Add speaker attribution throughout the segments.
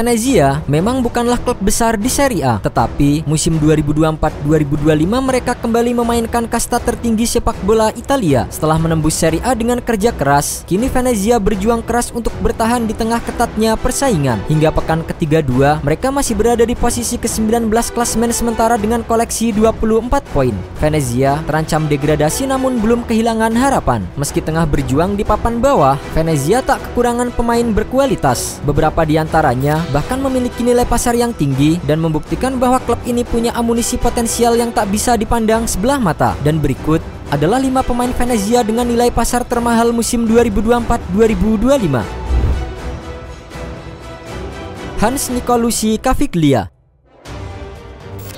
Speaker 1: Venezia memang bukanlah klub besar di Serie A, tetapi musim 2024-2025 mereka kembali memainkan kasta tertinggi sepak bola Italia. Setelah menembus Serie A dengan kerja keras, kini Venezia berjuang keras untuk bertahan di tengah ketatnya persaingan. Hingga pekan ke-32, mereka masih berada di posisi ke-19 klasemen sementara dengan koleksi 24 poin. Venezia terancam degradasi namun belum kehilangan harapan. Meski tengah berjuang di papan bawah, Venezia tak kekurangan pemain berkualitas. Beberapa di antaranya bahkan memiliki nilai pasar yang tinggi dan membuktikan bahwa klub ini punya amunisi potensial yang tak bisa dipandang sebelah mata. Dan berikut adalah 5 pemain Venezia dengan nilai pasar termahal musim 2024-2025. Hans Nicolucci Caviglia.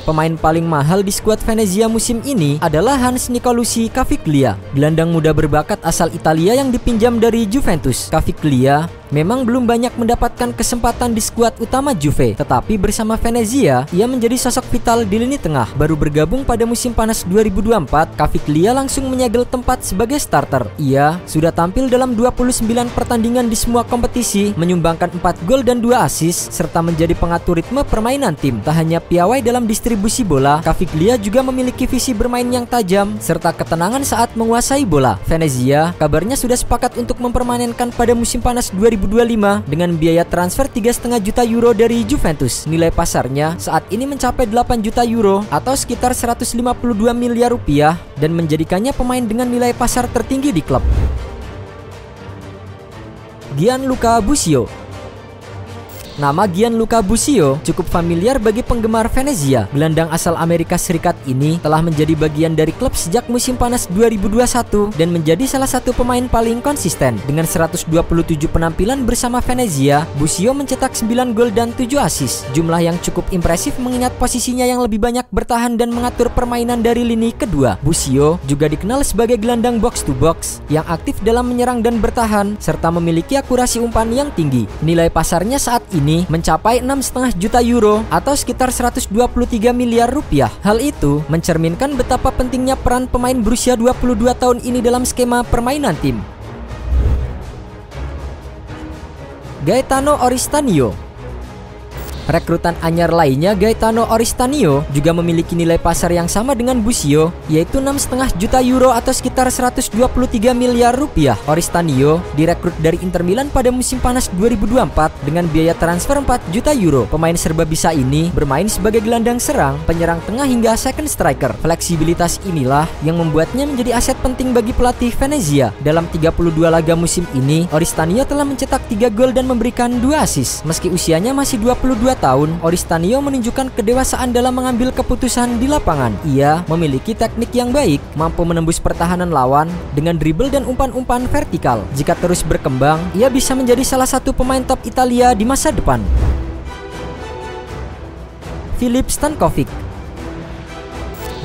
Speaker 1: Pemain paling mahal di skuad Venezia musim ini adalah Hans Nicolucci Caviglia, gelandang muda berbakat asal Italia yang dipinjam dari Juventus. Caviglia memang belum banyak mendapatkan kesempatan di skuad utama Juve, tetapi bersama Venezia, ia menjadi sosok vital di lini tengah. Baru bergabung pada musim panas 2024, Caviglia langsung menyegel tempat sebagai starter. Ia sudah tampil dalam 29 pertandingan di semua kompetisi, menyumbangkan 4 gol dan 2 assist, serta menjadi pengatur ritme permainan tim. Tak hanya piawai dalam distribusi bola, Caviglia juga memiliki visi bermain yang tajam, serta ketenangan saat menguasai bola. Venezia kabarnya sudah sepakat untuk mempermanenkan pada musim panas 2025 dengan biaya transfer 3,5 juta euro dari Juventus. Nilai pasarnya saat ini mencapai 8 juta euro atau sekitar 152 miliar rupiah dan menjadikannya pemain dengan nilai pasar tertinggi di klub. Gianluca Busio. Nama Gianluca Busio cukup familiar bagi penggemar Venezia. Gelandang asal Amerika Serikat ini telah menjadi bagian dari klub sejak musim panas 2021 dan menjadi salah satu pemain paling konsisten. Dengan 127 penampilan bersama Venezia, Busio mencetak 9 gol dan 7 assist. Jumlah yang cukup impresif mengingat posisinya yang lebih banyak bertahan dan mengatur permainan dari lini kedua. Busio juga dikenal sebagai gelandang box to box yang aktif dalam menyerang dan bertahan serta memiliki akurasi umpan yang tinggi. Nilai pasarnya saat ini mencapai 6,5 juta euro atau sekitar 123 miliar rupiah. Hal itu mencerminkan betapa pentingnya peran pemain berusia 22 tahun ini dalam skema permainan tim. Gaetano Oristanio. Rekrutan anyar lainnya, Gaetano Oristanio, juga memiliki nilai pasar yang sama dengan Busio, yaitu 6,5 juta euro atau sekitar 123 miliar rupiah. Oristanio direkrut dari Inter Milan pada musim panas 2024 dengan biaya transfer 4 juta euro. Pemain serba bisa ini bermain sebagai gelandang serang, penyerang tengah hingga second striker. Fleksibilitas inilah yang membuatnya menjadi aset penting bagi pelatih Venezia. Dalam 32 laga musim ini, Oristanio telah mencetak 3 gol dan memberikan 2 assist. Meski usianya masih 22 tahun, Oristanio menunjukkan kedewasaan dalam mengambil keputusan di lapangan. Ia memiliki teknik yang baik, mampu menembus pertahanan lawan dengan dribble dan umpan-umpan vertikal. Jika terus berkembang, ia bisa menjadi salah satu pemain top Italia di masa depan. Filip Stankovic.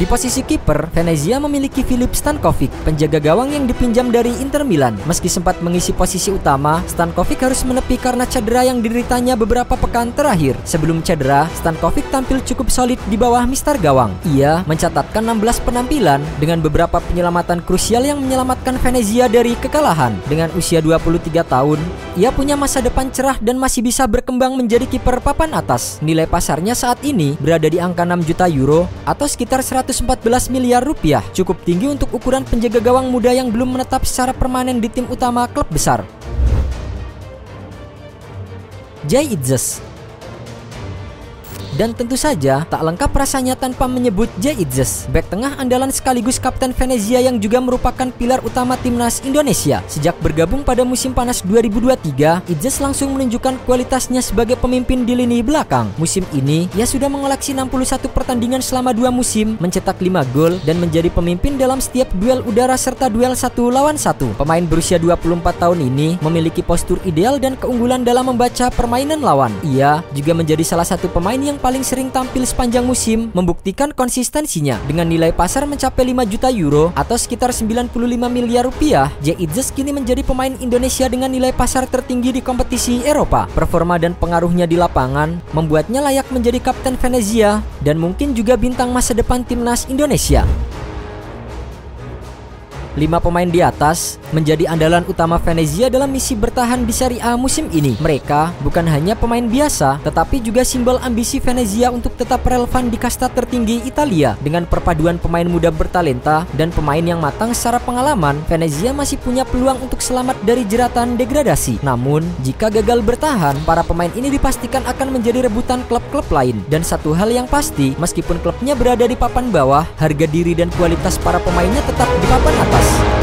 Speaker 1: Di posisi kiper, Venezia memiliki Filip Stankovic, penjaga gawang yang dipinjam dari Inter Milan. Meski sempat mengisi posisi utama, Stankovic harus menepi karena cedera yang dideritanya beberapa pekan terakhir. Sebelum cedera, Stankovic tampil cukup solid di bawah mister gawang. Ia mencatatkan 16 penampilan dengan beberapa penyelamatan krusial yang menyelamatkan Venezia dari kekalahan. Dengan usia 23 tahun, ia punya masa depan cerah dan masih bisa berkembang menjadi kiper papan atas. Nilai pasarnya saat ini berada di angka 6 juta euro atau sekitar 114 miliar rupiah, cukup tinggi untuk ukuran penjaga gawang muda yang belum menetap secara permanen di tim utama klub besar. Jay Itzes. Dan tentu saja tak lengkap rasanya tanpa menyebut Jay Itzes, bek tengah andalan sekaligus kapten Venezia yang juga merupakan pilar utama timnas Indonesia. Sejak bergabung pada musim panas 2023, Itzes langsung menunjukkan kualitasnya sebagai pemimpin di lini belakang. Musim ini, ia sudah mengoleksi 61 pertandingan selama 2 musim, mencetak 5 gol dan menjadi pemimpin dalam setiap duel udara serta duel 1 lawan 1. Pemain berusia 24 tahun ini memiliki postur ideal dan keunggulan dalam membaca permainan lawan. Ia juga menjadi salah satu pemain yang paling sering tampil sepanjang musim, membuktikan konsistensinya. Dengan nilai pasar mencapai 5 juta euro atau sekitar 95 miliar rupiah, Jay Itzes kini menjadi pemain Indonesia dengan nilai pasar tertinggi di kompetisi Eropa. Performa dan pengaruhnya di lapangan membuatnya layak menjadi kapten Venezia dan mungkin juga bintang masa depan timnas Indonesia. 5 pemain di atas menjadi andalan utama Venezia dalam misi bertahan di Serie A musim ini. Mereka bukan hanya pemain biasa, tetapi juga simbol ambisi Venezia untuk tetap relevan di kasta tertinggi Italia. Dengan perpaduan pemain muda bertalenta dan pemain yang matang secara pengalaman, Venezia masih punya peluang untuk selamat dari jeratan degradasi. Namun, jika gagal bertahan, para pemain ini dipastikan akan menjadi rebutan klub-klub lain. Dan satu hal yang pasti, meskipun klubnya berada di papan bawah, harga diri dan kualitas para pemainnya tetap di papan atas.